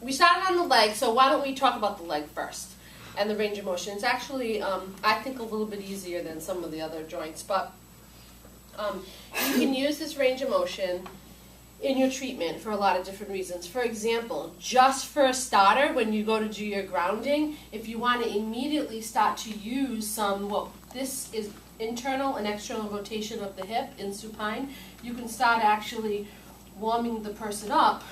we started on the leg, so why don't we talk about the leg first and the range of motion. It's actually, I think, a little bit easier than some of the other joints, but you can use this range of motion in your treatment for a lot of different reasons. For example, just for a starter, when you go to do your grounding, if you want to immediately start to use some, well, this is internal and external rotation of the hip in supine, you can start actually warming the person up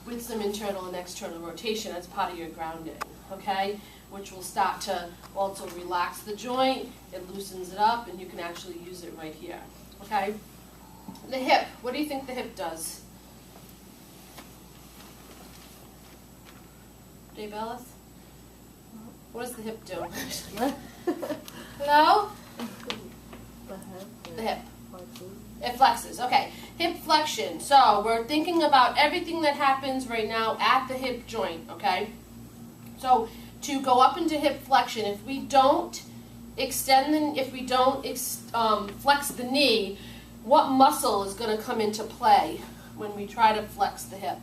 with some internal and external rotation as part of your grounding, okay? Which will start to also relax the joint, it loosens it up, and you can actually use it right here, okay? The hip, what do you think the hip does? Dave Ellis? What does the hip do? Hello? The hip. It flexes, okay. Hip flexion. So we're thinking about everything that happens right now at the hip joint, okay? So to go up into hip flexion, if we don't extend, flex the knee, what muscle is going to come into play when we try to flex the hip?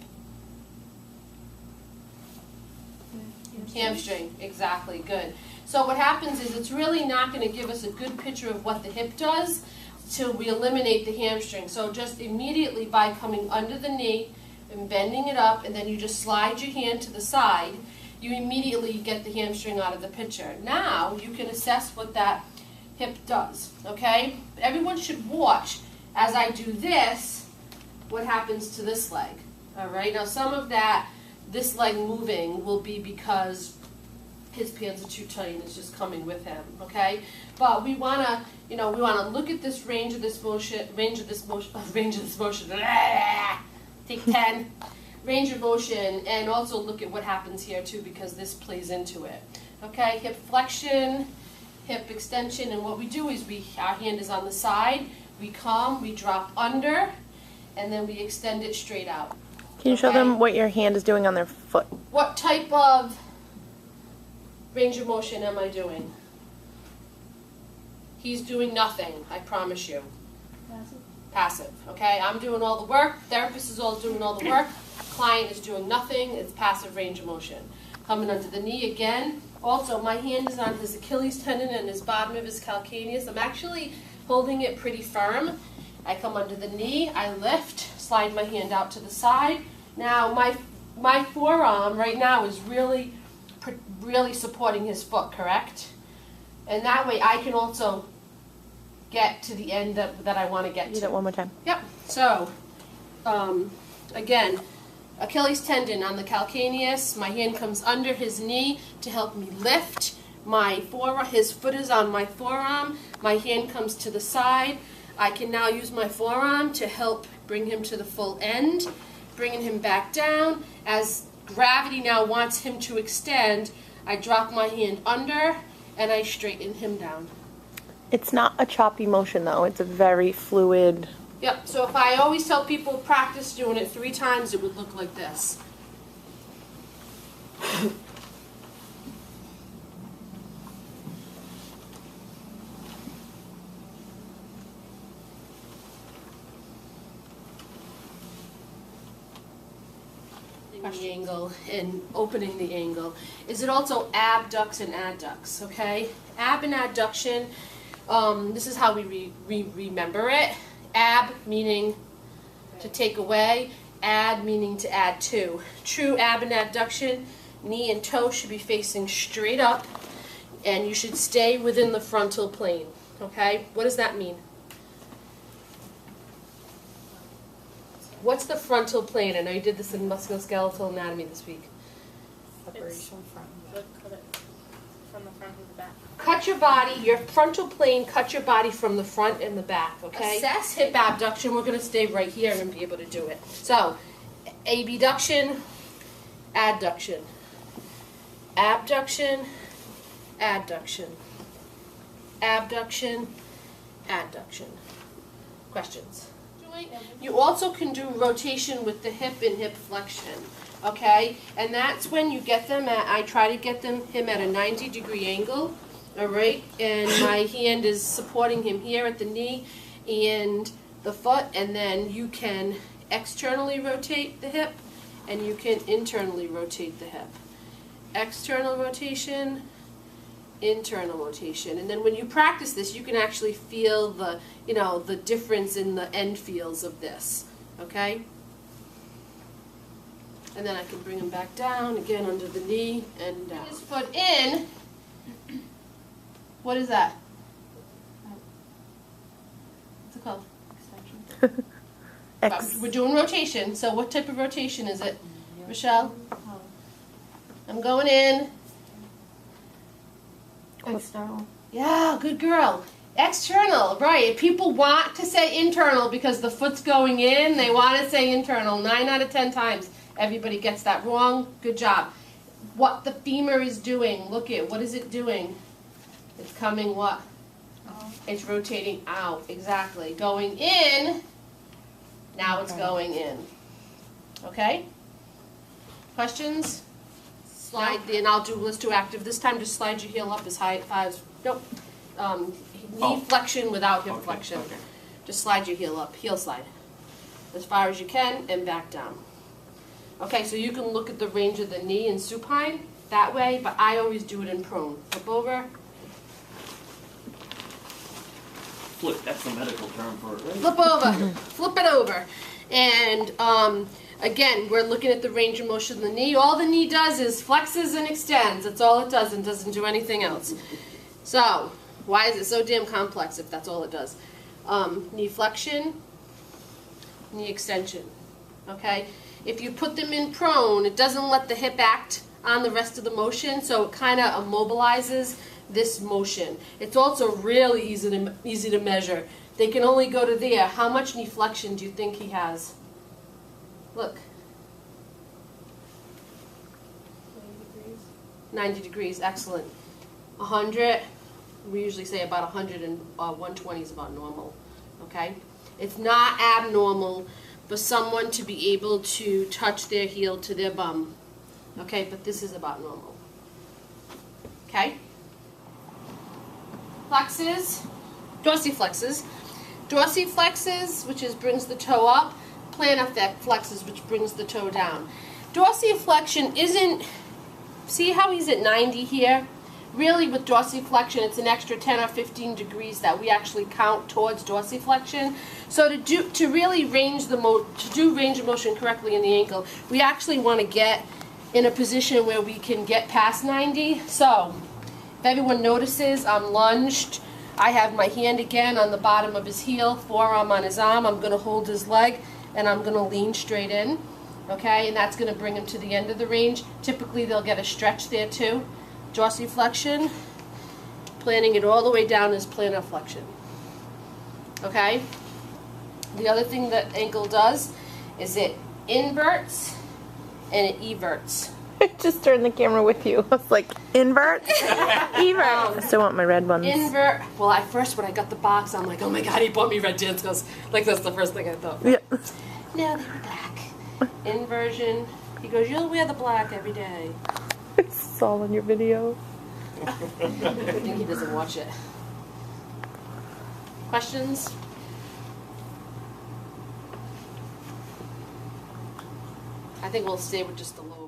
Hamstring, exactly, good. So what happens is it's really not going to give us a good picture of what the hip does till we eliminate the hamstring. So just immediately by coming under the knee and bending it up, and then you just slide your hand to the side, you immediately get the hamstring out of the picture. Now you can assess what that hip does, okay? But everyone should watch as I do this, what happens to this leg, all right? Now some of that, this leg moving will be because his pants are too tight and it's just coming with him, okay? But we wanna, we wanna look at this range of this motion, take 10, range of motion, and also look at what happens here too, because this plays into it, okay? Hip flexion, hip extension, and what we do is our hand is on the side, we come, we drop under, and then we extend it straight out. Can you show them what your hand is doing on their foot? What type of range of motion am I doing? He's doing nothing, I promise you. Passive. Passive, okay? I'm doing all the work, therapist is all doing all the work, client is doing nothing, it's passive range of motion. Coming under the knee again. Also, my hand is on his Achilles tendon and his bottom of his calcaneus. I'm actually holding it pretty firm. I come under the knee, I lift, slide my hand out to the side. Now my forearm right now is really supporting his foot, correct? And that way I can also get to the end that I want to get to. Do that one more time. Yep. So, again, Achilles tendon on the calcaneus. My hand comes under his knee to help me lift. His foot is on my forearm. My hand comes to the side. I can now use my forearm to help bring him to the full end, bringing him back down. As gravity now wants him to extend, I drop my hand under and I straighten him down. It's not a choppy motion though, it's a very fluid. Yep, so if I always tell people practice doing it 3 times, it would look like this. The angle and opening the angle. Is it also abducts and adducts, okay? Ab and adduction, this is how we remember it. Ab meaning to take away, add meaning to add to. True ab and adduction, knee and toe should be facing straight up and you should stay within the frontal plane, okay? What does that mean? What's the frontal plane? I know you did this in musculoskeletal anatomy this week. Separation from the front and the back. Cut your body, your frontal plane, cut your body from the front and the back, okay? Assess hip abduction. We're going to stay right here and be able to do it. So, abduction, adduction. Abduction, adduction. Abduction, adduction. Questions? You also can do rotation with the hip and hip flexion, okay? And that's when you get them at, I try to get him at a 90-degree angle, all right? And my hand is supporting him here at the knee and the foot, and then you can externally rotate the hip and you can internally rotate the hip. External rotation, internal rotation. And then when you practice this, you can actually feel the, you know, the difference in the end feels of this, okay? And then I can bring him back down, again under the knee, and down. His foot in. What is that? What's it called? X. We're doing rotation, so what type of rotation is it? Michelle? I'm going in. External. Yeah, good girl. External, right. People want to say internal because the foot's going in. They want to say internal. 9 out of 10 times. Everybody gets that wrong. Good job. What the femur is doing, look at, what is it doing? It's coming what? It's rotating out, exactly. Going in, now it's going in. Okay? Questions? Slide the, and let's do active. This time just slide your heel up as high as, nope. Knee flexion without hip flexion. Okay. Just slide your heel up, heel slide. As far as you can and back down. Okay, so you can look at the range of the knee in supine that way, but I always do it in prone. Flip over. Flip, that's the medical term for it, right? Flip over. Flip it over. And again, we're looking at the range of motion of the knee. All the knee does is flexes and extends. That's all it does, and doesn't do anything else. So, why is it so damn complex if that's all it does? Knee flexion, knee extension. Okay? If you put them in prone, it doesn't let the hip act on the rest of the motion, so it kind of immobilizes this motion. It's also really easy to measure. They can only go to there. How much knee flexion do you think he has? Look. 90 degrees, excellent. 100, we usually say about 100 and 120 is about normal, okay? It's not abnormal for someone to be able to touch their heel to their bum, okay? But this is about normal, okay? Flexes, dorsiflexes. Dorsiflexes, which is brings the toe up. Plantar flexes, which brings the toe down. Dorsiflexion isn't, see how he's at 90 here? Really with dorsiflexion, it's an extra 10 or 15 degrees that we actually count towards dorsiflexion. So to really do range of motion correctly in the ankle, we actually want to get in a position where we can get past 90. So if everyone notices, I'm lunged. I have my hand again on the bottom of his heel, forearm on his arm. I'm going to hold his leg, and I'm going to lean straight in, okay? And that's going to bring him to the end of the range. Typically, they'll get a stretch there too. Dorsiflexion, planting it all the way down is plantar flexion, okay? The other thing that ankle does is it inverts and it everts. I just turned the camera with you. I was like, invert? Evert. I still want my red ones. Invert. Well, at first when I got the box, I'm like, oh my god, he bought me red dance goes. Like, that's the first thing I thought. Yeah. No, they were black. Inversion. He goes, you'll wear the black every day. It's all in your video. I think he doesn't watch it. Questions? I think we'll stay with just the lower.